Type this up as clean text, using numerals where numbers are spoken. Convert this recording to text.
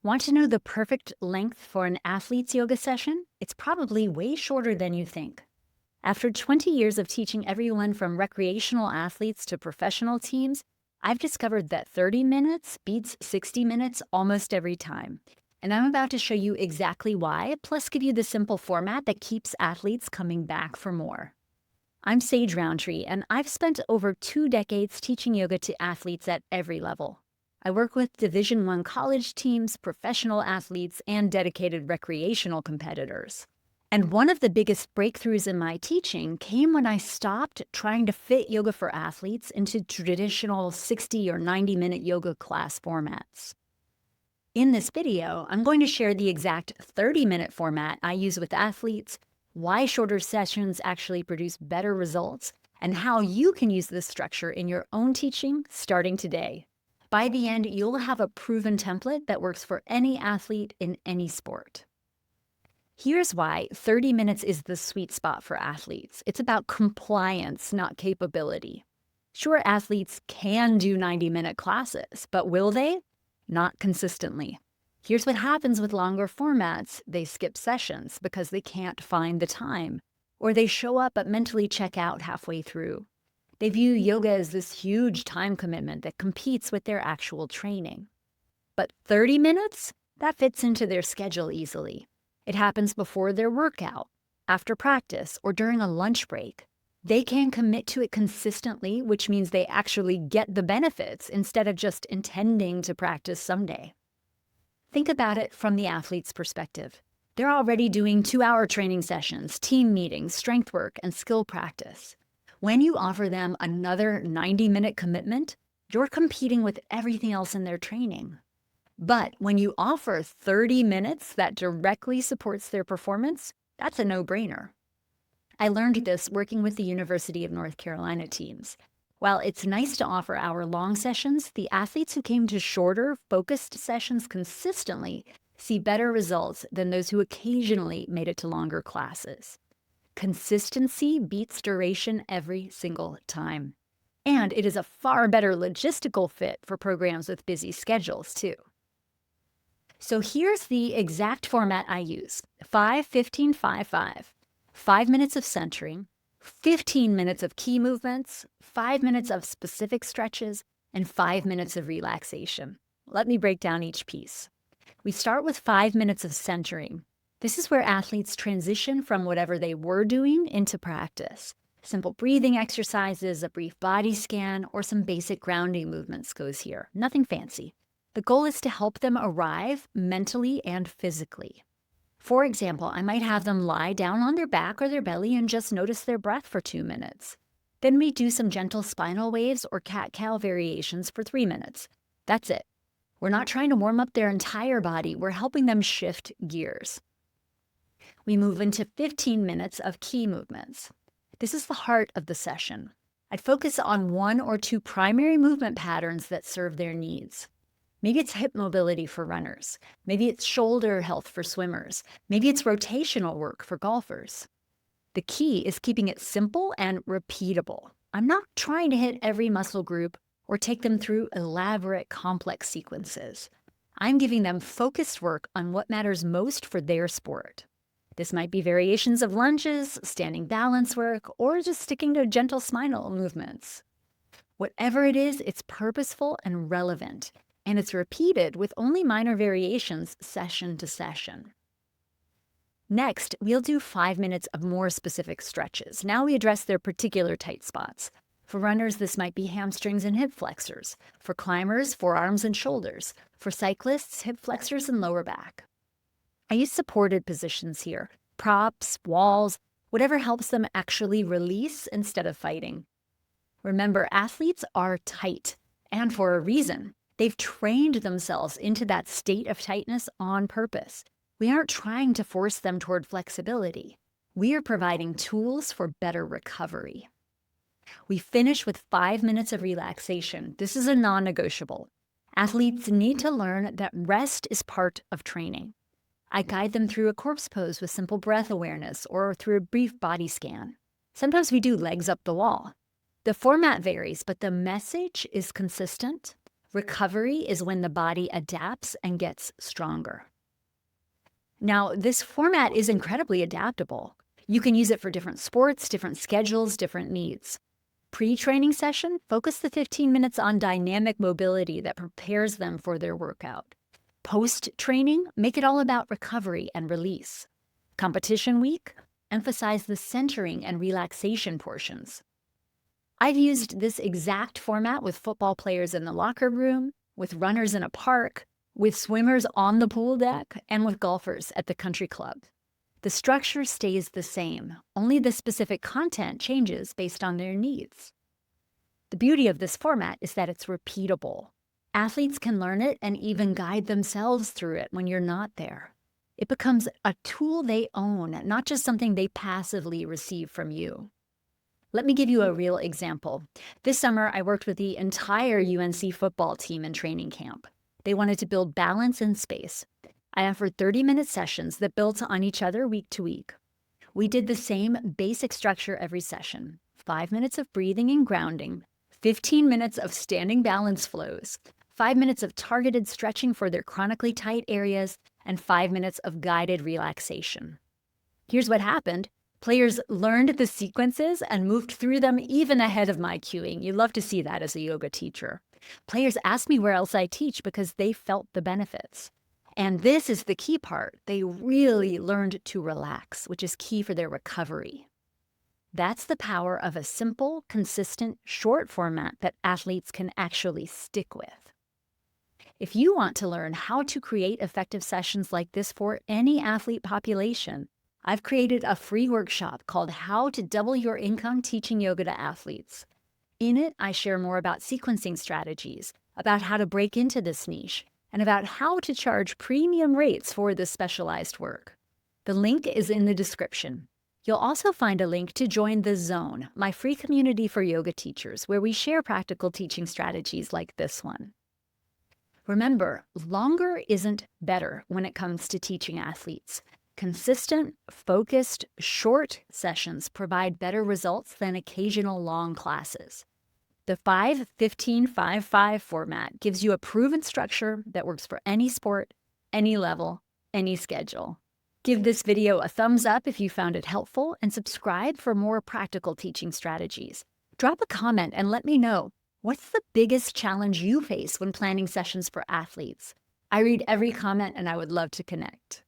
Want to know the perfect length for an athlete's yoga session? It's probably way shorter than you think. After 20 years of teaching everyone from recreational athletes to professional teams, I've discovered that 30 minutes beats 60 minutes almost every time. And I'm about to show you exactly why, plus give you the simple format that keeps athletes coming back for more. I'm Sage Rountree, and I've spent over 2 decades teaching yoga to athletes at every level. I work with Division I college teams, professional athletes, and dedicated recreational competitors. And one of the biggest breakthroughs in my teaching came when I stopped trying to fit yoga for athletes into traditional 60 or 90-minute yoga class formats. In this video, I'm going to share the exact 30-minute format I use with athletes, why shorter sessions actually produce better results, and how you can use this structure in your own teaching starting today. By the end, you'll have a proven template that works for any athlete in any sport. Here's why 30 minutes is the sweet spot for athletes. It's about compliance, not capability. Sure, athletes can do 90-minute classes, but will they? Not consistently. Here's what happens with longer formats. They skip sessions because they can't find the time, or they show up but mentally check out halfway through. They view yoga as this huge time commitment that competes with their actual training. But 30 minutes? That fits into their schedule easily. It happens before their workout, after practice, or during a lunch break. They can commit to it consistently, which means they actually get the benefits instead of just intending to practice someday. Think about it from the athlete's perspective. They're already doing 2-hour training sessions, team meetings, strength work, and skill practice. When you offer them another 90-minute commitment, you're competing with everything else in their training. But when you offer 30 minutes that directly supports their performance, that's a no-brainer. I learned this working with the University of North Carolina teams. While it's nice to offer hour-long sessions, the athletes who came to shorter, focused sessions consistently see better results than those who occasionally made it to longer classes. Consistency beats duration every single time. And it is a far better logistical fit for programs with busy schedules, too. So here's the exact format I use. 5-15-5-5. 5 minutes of centering, 15 minutes of key movements, 5 minutes of specific stretches, and 5 minutes of relaxation. Let me break down each piece. We start with 5 minutes of centering. This is where athletes transition from whatever they were doing into practice. Simple breathing exercises, a brief body scan, or some basic grounding movements goes here. Nothing fancy. The goal is to help them arrive mentally and physically. For example, I might have them lie down on their back or their belly and just notice their breath for 2 minutes. Then we do some gentle spinal waves or cat-cow variations for 3 minutes. That's it. We're not trying to warm up their entire body. We're helping them shift gears. We move into 15 minutes of key movements. This is the heart of the session. I'd focus on 1 or 2 primary movement patterns that serve their needs. Maybe it's hip mobility for runners. Maybe it's shoulder health for swimmers. Maybe it's rotational work for golfers. The key is keeping it simple and repeatable. I'm not trying to hit every muscle group or take them through elaborate, complex sequences. I'm giving them focused work on what matters most for their sport. This might be variations of lunges, standing balance work, or just sticking to gentle spinal movements. Whatever it is, it's purposeful and relevant, and it's repeated with only minor variations session to session. Next, we'll do 5 minutes of more specific stretches. Now we address their particular tight spots. For runners, this might be hamstrings and hip flexors. For climbers, forearms and shoulders. For cyclists, hip flexors and lower back. I use supported positions here, props, walls, whatever helps them actually release instead of fighting. Remember, athletes are tight, and for a reason. They've trained themselves into that state of tightness on purpose. We aren't trying to force them toward flexibility. We are providing tools for better recovery. We finish with 5 minutes of relaxation. This is a non-negotiable. Athletes need to learn that rest is part of training. I guide them through a corpse pose with simple breath awareness or through a brief body scan. Sometimes we do legs up the wall. The format varies, but the message is consistent. Recovery is when the body adapts and gets stronger. Now, this format is incredibly adaptable. You can use it for different sports, different schedules, different needs. Pre-training session, focus the 15 minutes on dynamic mobility that prepares them for their workout. Post-training, make it all about recovery and release. Competition week, emphasize the centering and relaxation portions. I've used this exact format with football players in the locker room, with runners in a park, with swimmers on the pool deck, and with golfers at the country club. The structure stays the same, only the specific content changes based on their needs. The beauty of this format is that it's repeatable. Athletes can learn it and even guide themselves through it when you're not there. It becomes a tool they own, not just something they passively receive from you. Let me give you a real example. This summer, I worked with the entire UNC football team in training camp. They wanted to build balance in space. I offered 30-minute sessions that built on each other week to week. We did the same basic structure every session: 5 minutes of breathing and grounding, 15 minutes of standing balance flows, 5 minutes of targeted stretching for their chronically tight areas, and 5 minutes of guided relaxation. Here's what happened. Players learned the sequences and moved through them even ahead of my cueing. You love to see that as a yoga teacher. Players asked me where else I teach because they felt the benefits. And this is the key part. They really learned to relax, which is key for their recovery. That's the power of a simple, consistent, short format that athletes can actually stick with. If you want to learn how to create effective sessions like this for any athlete population, I've created a free workshop called How to Double Your Income Teaching Yoga to Athletes. In it, I share more about sequencing strategies, about how to break into this niche, and about how to charge premium rates for this specialized work. The link is in the description. You'll also find a link to join The Zone, my free community for yoga teachers, where we share practical teaching strategies like this one. Remember, longer isn't better when it comes to teaching athletes. Consistent, focused, short sessions provide better results than occasional long classes. The 5-15-5-5 format gives you a proven structure that works for any sport, any level, any schedule. Give this video a thumbs up if you found it helpful, and subscribe for more practical teaching strategies. Drop a comment and let me know, what's the biggest challenge you face when planning sessions for athletes? I read every comment and I would love to connect.